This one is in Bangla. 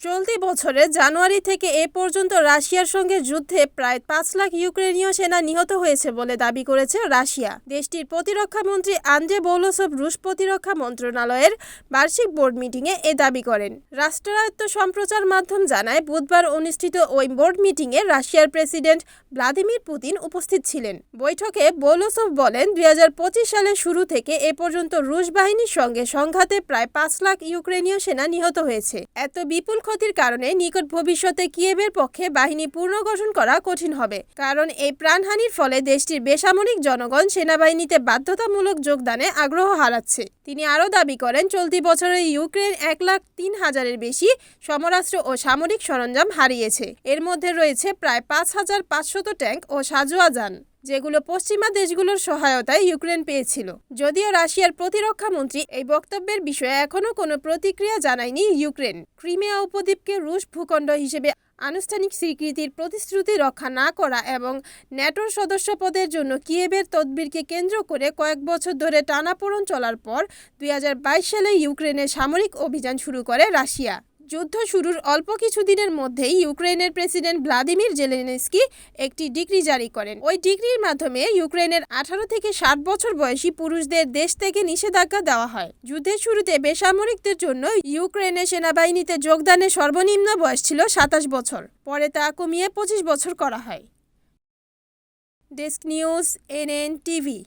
চলতি বছরের জানুয়ারি থেকে এ পর্যন্ত রাশিয়ার সঙ্গে যুদ্ধে প্রায় ৫ লাখ ইউক্রেনীয় সেনা নিহত হয়েছে বলে দাবি করেছে রাশিয়া। দেশটির প্রতিরক্ষামন্ত্রী আন্দ্রে বৌলসভ রুশ প্রতিরক্ষা মন্ত্রণালয়ের বার্ষিক বোর্ড মিটিংয়ে এ দাবি করেন। রাষ্ট্রায়ত্ত সম্প্রচার মাধ্যম জানায়, বুধবার অনুষ্ঠিত ওই বোর্ড মিটিংয়ে রাশিয়ার প্রেসিডেন্ট ভ্লাদিমির পুতিন উপস্থিত ছিলেন। বৈঠকে বৌলসভ বলেন, ২০২৫ সালের শুরু থেকে এ পর্যন্ত রুশ বাহিনীর সঙ্গে সংঘাতে প্রায় ৫ লাখ ইউক্রেনীয় সেনা নিহত হয়েছে। এত বিপুল ক্ষতির কারণে নিকট ভবিষ্যতে কিয়েভের পক্ষে বাহিনী পুনর্গঠন করা কঠিন হবে, কারণ এই প্রাণহানির ফলে দেশটির বেসামরিক জনগণ সেনাবাহিনীতে বাধ্যতামূলক যোগদানে আগ্রহ হারাচ্ছে। তিনি আরও দাবি করেন, চলতি বছরে ইউক্রেন ১,০৩,০০০-এর বেশি সমরাস্ত্র ও সামরিক সরঞ্জাম হারিয়েছে। এর মধ্যে রয়েছে প্রায় ৫,৫০০ ট্যাঙ্ক ও সাঁজোয়া যান, যেগুলো পশ্চিমা দেশগুলোর সহায়তায় ইউক্রেন পেয়েছিল। যদিও রাশিয়ার প্রতিরক্ষামন্ত্রী এই বক্তব্যের বিষয়ে এখনও কোনো প্রতিক্রিয়া জানায়নি ইউক্রেন। ক্রিমিয়া উপদ্বীপকে রুশ ভূখণ্ড হিসেবে আনুষ্ঠানিক স্বীকৃতির প্রতিশ্রুতি রক্ষা না করা এবং ন্যাটোর সদস্যপদের জন্য কিয়েভের তদবিরকে কেন্দ্র করে কয়েক বছর ধরে টানাপোড়েন চলার পর ২০২২ সালে ইউক্রেনের সামরিক অভিযান শুরু করে রাশিয়া। যুদ্ধ শুরুর অল্প কিছুদিনের মধ্যেই ইউক্রেনের প্রেসিডেন্ট ভ্লাদিমির জেলেনস্কি একটি ডিক্রি জারি করেন। ওই ডিক্রির মাধ্যমে ইউক্রেনের ১৮ থেকে ৬০ বছর বয়সী পুরুষদের দেশ থেকে নিষেধাজ্ঞা দেওয়া হয়। যুদ্ধের শুরুতে বেসামরিকদের জন্য ইউক্রেনের সেনাবাহিনীতে যোগদানের সর্বনিম্ন বয়স ছিল ২৭ বছর। পরে তা কমিয়ে ২৫ বছর করা হয়। Desk news, NN TV.